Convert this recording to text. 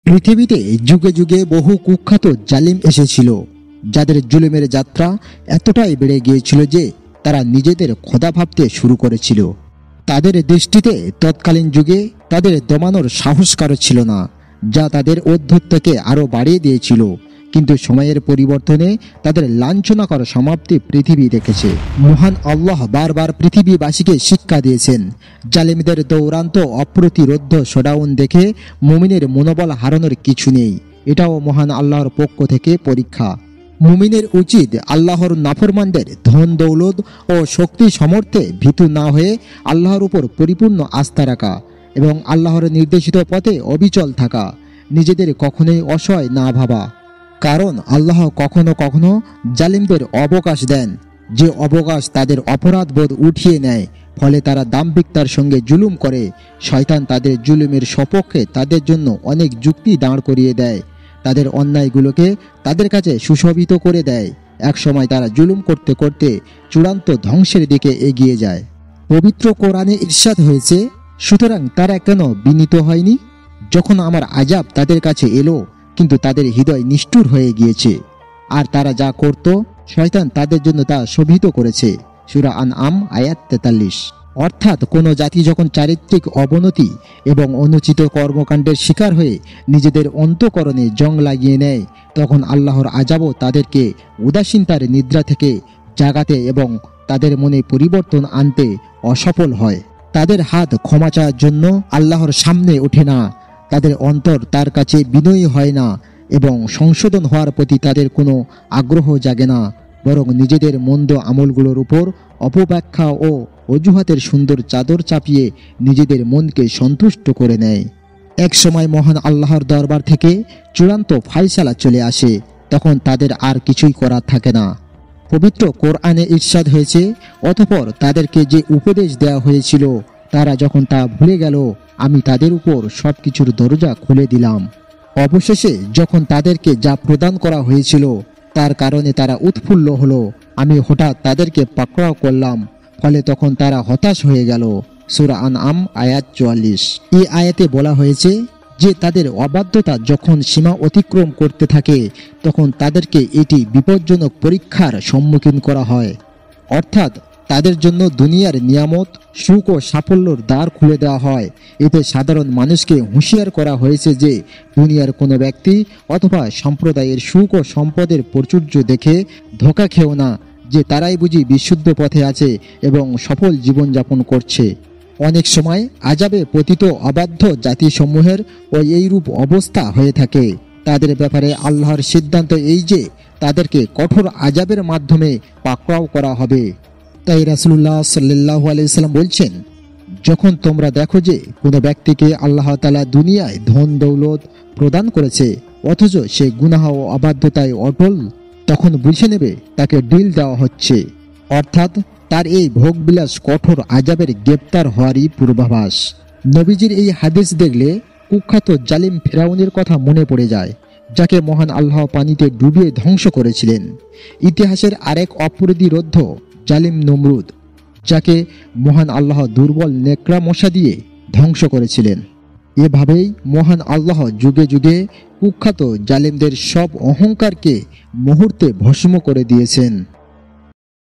পৃথিবীতে যুগে যুগে বহু কুখ্যাত জালিম এসেছিল, যাদের জুলুমের যাত্রা এতটাই বেড়ে গিয়েছিল যে তারা নিজেদের খোদা ভাবতে শুরু করেছিল। তাদের দৃষ্টিতে তৎকালীন যুগে তাদের দমানোর সাহস কারো ছিল না, যা তাদের ঔদ্ধত্যকে আরও বাড়িয়ে দিয়েছিল। কিন্তু সময়ের পরিবর্তনে তাদের লাঞ্ছনাকর সমাপ্তি পৃথিবী দেখেছে। মহান আল্লাহ বারবার পৃথিবীবাসীকে শিক্ষা দিয়েছেন, জালিমদের দৌরান্ত অপ্রতিরোধ্য শোডাউন দেখে মুমিনের মনোবল হারানোর কিছু নেই। এটাও মহান আল্লাহর পক্ষ থেকে পরীক্ষা। মুমিনের উচিত আল্লাহর নাফরমানদের ধন দৌলত ও শক্তি সমর্থে ভীতু না হয়ে আল্লাহর উপর পরিপূর্ণ আস্থা রাখা এবং আল্লাহর নির্দেশিত পথে অবিচল থাকা, নিজেদের কখনোই অসহায় না ভাবা। কারণ আল্লাহ কখনো কখনো জালিমদের অবকাশ দেন, যে অবকাশ তাদের অপরাধ বোধ উঠিয়ে নেয়, ফলে তারা দাম্ভিকতার সঙ্গে জুলুম করে। শয়তান তাদের জুলুমের সপক্ষে তাদের জন্য অনেক যুক্তি দাঁড় করিয়ে দেয়, তাদের অন্যায়গুলোকে তাদের কাছে সুশোভিত করে দেয়। একসময় তারা জুলুম করতে করতে চূড়ান্ত ধ্বংসের দিকে এগিয়ে যায়। পবিত্র কোরআনে ইরশাদ হয়েছে, সুতরাং তারা কেন বিনীত হয়নি যখন আমার আযাব তাদের কাছে এলো, কিন্তু তাদের হৃদয় নিষ্ঠুর হয়ে গিয়েছে, আর তারা যা করত শয়তান তাদের জন্য তা শোভিত করেছে। সূরা আনআম আয়াত 43। অর্থাৎ কোনো জাতি যখন চারিত্রিক অবনতি এবং অনুচিত কর্মকাণ্ডের শিকার হয়ে নিজেদের অন্তঃকরণে জং লাগিয়ে নেয়, তখন আল্লাহর আযাবও তাদেরকে উদাসীনতার নিদ্রা থেকে জাগাতে এবং তাদের মনে পরিবর্তন আনতে অসফল হয়। তাদের হাত ক্ষমা চাওয়ার জন্য আল্লাহর সামনে ওঠে না, তাদের অন্তর তার কাছে বিনয়ী হয় না এবং সংশোধন হওয়ার প্রতি তাদের কোনো আগ্রহ জাগে না, বরং নিজেদের মন্দ আমলগুলোর উপর অপব্যাখ্যা ও অজুহাতের সুন্দর চাদর চাপিয়ে নিজেদের মনকে সন্তুষ্ট করে নেয়। এক সময় মহান আল্লাহর দরবার থেকে চূড়ান্ত ফায়সালা চলে আসে, তখন তাদের আর কিছুই করার থাকে না। পবিত্র কোরআনে ইরশাদ হয়েছে, অতঃপর তাদেরকে যে উপদেশ দেওয়া হয়েছিল তারা যখন তা ভুলে গেল, আমি তাদের উপর সবকিছুর দরজা খুলে দিলাম। অবশেষে যখন তাদেরকে যা প্রদান করা হয়েছিল তার কারণে তারা উৎফুল্ল হলো, আমি হঠাৎ তাদেরকে পাকড়াও করলাম, ফলে তখন তারা হতাশ হয়ে গেল। সূরা আনআম আয়াত 44। এই আয়াতে বলা হয়েছে যে তাদের অবাধ্যতা যখন সীমা অতিক্রম করতে থাকে তখন তাদেরকে এটি বিপজ্জনক পরীক্ষার সম্মুখীন করা হয়। অর্থাৎ তাদের জন্য দুনিয়ার নিয়ামত, সুখ ও সাফল্যর দ্বার খুলে দেওয়া হয়। এতে সাধারণ মানুষকে হুঁশিয়ার করা হয়েছে যে দুনিয়ার কোনো ব্যক্তি অথবা সম্প্রদায়ের সুখ ও সম্পদের প্রাচুর্য দেখে ধোঁকা খেও না, যে তারাই বুঝি বিশুদ্ধ পথে আছে এবং সফল জীবনযাপন করছে। অনেক সময় আযাবে পতিত অবাধ্য জাতিসমূহের ও এইরূপ অবস্থা হয়ে থাকে। তাদের ব্যাপারে আল্লাহর সিদ্ধান্ত এই যে তাদেরকে কঠোর আযাবের মাধ্যমে পাকড়াও করা হবে। তাই রাসূলুল্লাহ সাল্লাল্লাহু আলাইহি সাল্লাম বলছেন, যখন তোমরা দেখো যে কোনো ব্যক্তিকে আল্লাহ তাআলা দুনিয়ায় ধন দৌলত প্রদান করেছে অথচ সে গুনাহ ও অবাধ্যতায় অটল, তখন বুঝে নেবে তাকে ডিল দেওয়া হচ্ছে, অর্থাৎ তার এই ভোগবিলাস কঠোর আযাবের গ্রেপ্তার হওয়ারই পূর্বাভাস। নবীজির এই হাদিস দেখলে কুখ্যাত জালিম ফেরাউনের কথা মনে পড়ে যায়, যাকে মহান আল্লাহ পানিতে ডুবিয়ে ধ্বংস করেছিলেন। ইতিহাসের আরেক অপ্রতিরোধ্য জালিম নমরুদ, যাকে মহান আল্লাহ দুর্বল নেকড়া মশা দিয়ে ধ্বংস করেছিলেন। এভাবেই মহান আল্লাহ যুগে যুগে কুখ্যাত জালিমদের সব অহংকারকে মুহূর্তে ভস্ম করে দিয়েছেন।